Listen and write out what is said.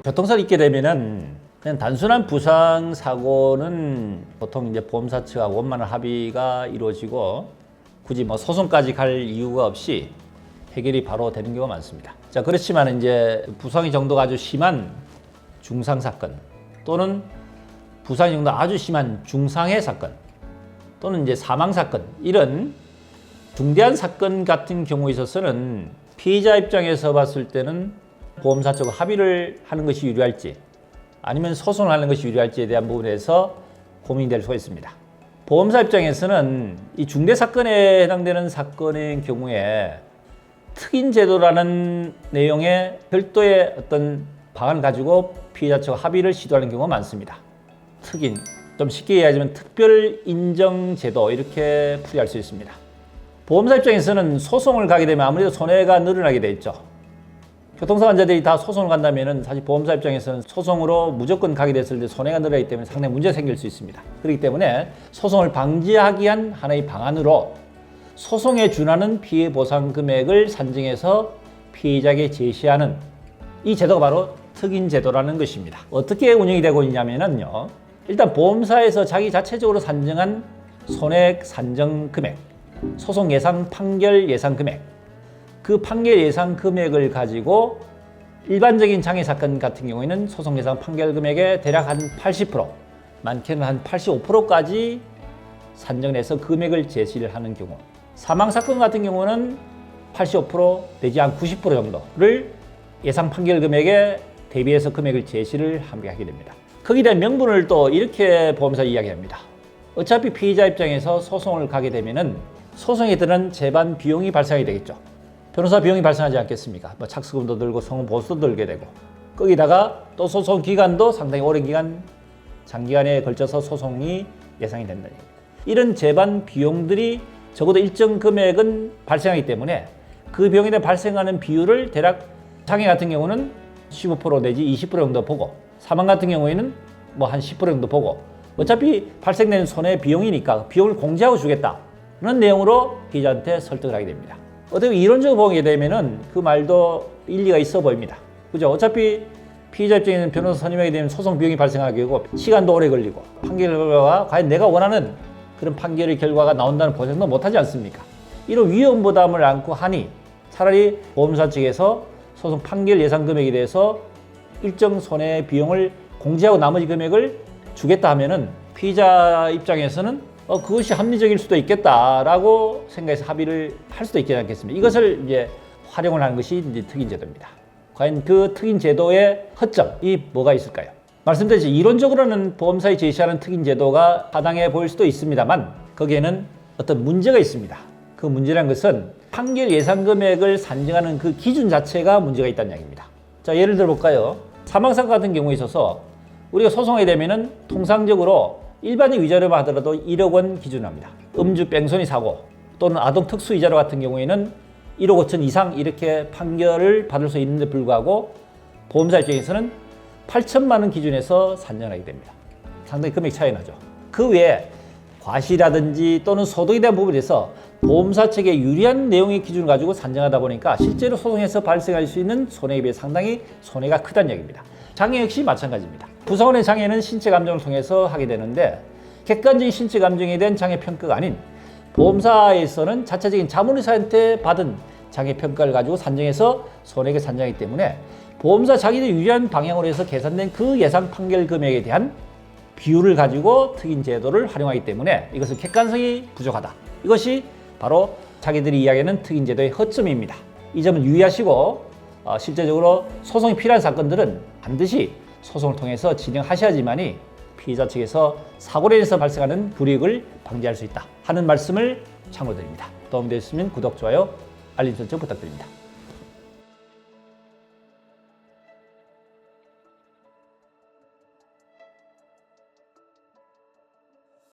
교통사고 있게 되면은 그냥 단순한 부상 사고는 보통 이제 보험사 측하고 원만한 합의가 이루어지고 굳이 뭐 소송까지 갈 이유가 없이 해결이 바로 되는 경우가 많습니다. 자, 그렇지만 이제 부상의 정도가 아주 심한 중상 사건 또는 부상의 정도가 아주 심한 중상해 사건 또는 이제 사망 사건, 이런 중대한 사건 같은 경우에 있어서는 피해자 입장에서 봤을 때는 보험사 쪽 합의를 하는 것이 유리할지 아니면 소송을 하는 것이 유리할지에 대한 부분에서 고민이 될 수가 있습니다. 보험사 입장에서는 이 중대 사건에 해당되는 사건의 경우에 특인 제도라는 내용의 별도의 어떤 방안을 가지고 피해자 측 합의를 시도하는 경우가 많습니다. 특인, 좀 쉽게 이야기하자면 특별 인정 제도, 이렇게 풀이할 수 있습니다. 보험사 입장에서는 소송을 가게 되면 아무래도 손해가 늘어나게 돼 있죠. 교통사고 환자들이 다 소송을 간다면 사실 보험사 입장에서는 소송으로 무조건 가게 됐을 때 손해가 늘어나기 때문에 상당히 문제가 생길 수 있습니다. 그렇기 때문에 소송을 방지하기 위한 하나의 방안으로 소송에 준하는 피해 보상 금액을 산정해서 피해자에게 제시하는 이 제도가 바로 특인 제도라는 것입니다. 어떻게 운영이 되고 있냐면요. 일단 보험사에서 자기 자체적으로 산정한 손해 산정 금액, 소송 예상 판결 예상 금액, 그 판결 예상 금액을 가지고 일반적인 장애 사건 같은 경우에는 소송 예상 판결 금액의 대략 한 80%, 많게는 한 85%까지 산정해서 금액을 제시를 하는 경우, 사망 사건 같은 경우는 85% 내지 한 90% 정도를 예상 판결 금액에 대비해서 금액을 제시를 하게 됩니다. 거기에 대한 명분을 또 이렇게 보험사 이야기합니다. 어차피 피해자 입장에서 소송을 가게 되면은 소송에 드는 재반 비용이 발생하게 되겠죠. 변호사 비용이 발생하지 않겠습니까? 뭐 착수금도 들고 성원 보수도 들게 되고, 거기다가 또 소송 기간도 상당히 오랜 기간, 장기간에 걸쳐서 소송이 예상이 된다. 이런 재반 비용들이 적어도 일정 금액은 발생하기 때문에 그 비용에 대해 발생하는 비율을 대략 장애 같은 경우는 15% 내지 20% 정도 보고, 사망 같은 경우에는 뭐 한 10% 정도 보고, 어차피 발생되는 손해 비용이니까 비용을 공제하고 주겠다는 내용으로 피해자한테 설득을 하게 됩니다. 어떻게 이론적으로 보게 되면은 그 말도 일리가 있어 보입니다. 그죠? 어차피 피해자 입장에는 변호사 선임하게 되면 소송 비용이 발생하게 되고 시간도 오래 걸리고 판결 결과가 과연 내가 원하는 그런 판결의 결과가 나온다는 보장도 못하지 않습니까? 이런 위험 부담을 안고 하니 차라리 보험사 측에서 소송 판결 예상 금액에 대해서 일정 손해 비용을 공제하고 나머지 금액을 주겠다 하면은 피의자 입장에서는 그것이 합리적일 수도 있겠다라고 생각해서 합의를 할 수도 있지 않겠습니까? 이것을 이제 활용을 하는 것이 이제 특인 제도입니다. 과연 그 특인 제도의 허점이 뭐가 있을까요? 말씀드렸듯이 이론적으로는 보험사에 제시하는 특인 제도가 타당해 보일 수도 있습니다만 거기에는 어떤 문제가 있습니다. 그 문제라는 것은 판결 예상 금액을 산정하는 그 기준 자체가 문제가 있다는 이야기입니다. 자, 예를 들어 볼까요? 사망사건 같은 경우에 있어서 우리가 소송하게 되면은 통상적으로 일반적 위자료만 하더라도 1억 원 기준으로 합니다. 음주 뺑소니 사고 또는 아동 특수 위자료 같은 경우에는 1억 5천 이상 이렇게 판결을 받을 수 있는데 불구하고 보험사 입장에서는 8천만 원 기준에서 산정하게 됩니다. 상당히 금액 차이 나죠. 그 외에 과시라든지 또는 소득에 대한 부분에서 보험사 측에 유리한 내용의 기준을 가지고 산정하다 보니까 실제로 소송에서 발생할 수 있는 손해에 비해 상당히 손해가 크다는 얘기입니다. 장애 역시 마찬가지입니다. 부상원의 장애는 신체 감정을 통해서 하게 되는데 객관적인 신체 감정에 대한 장애 평가가 아닌 보험사에서는 자체적인 자문의사한테 받은 장애 평가를 가지고 산정해서 손해액을 산정하기 때문에 보험사 자기들 유리한 방향으로 해서 계산된 그 예상 판결 금액에 대한 비율을 가지고 특인 제도를 활용하기 때문에 이것은 객관성이 부족하다. 이것이 바로 자기들이 이야기하는 특인 제도의 허점입니다. 이 점은 유의하시고 실제적으로 소송이 필요한 사건들은 반드시 소송을 통해서 진행하셔야지만이 피해자 측에서 사고로 인해서 발생하는 불이익을 방지할 수 있다 하는 말씀을 참고드립니다. 도움되셨으면 구독, 좋아요, 알림 설정 부탁드립니다.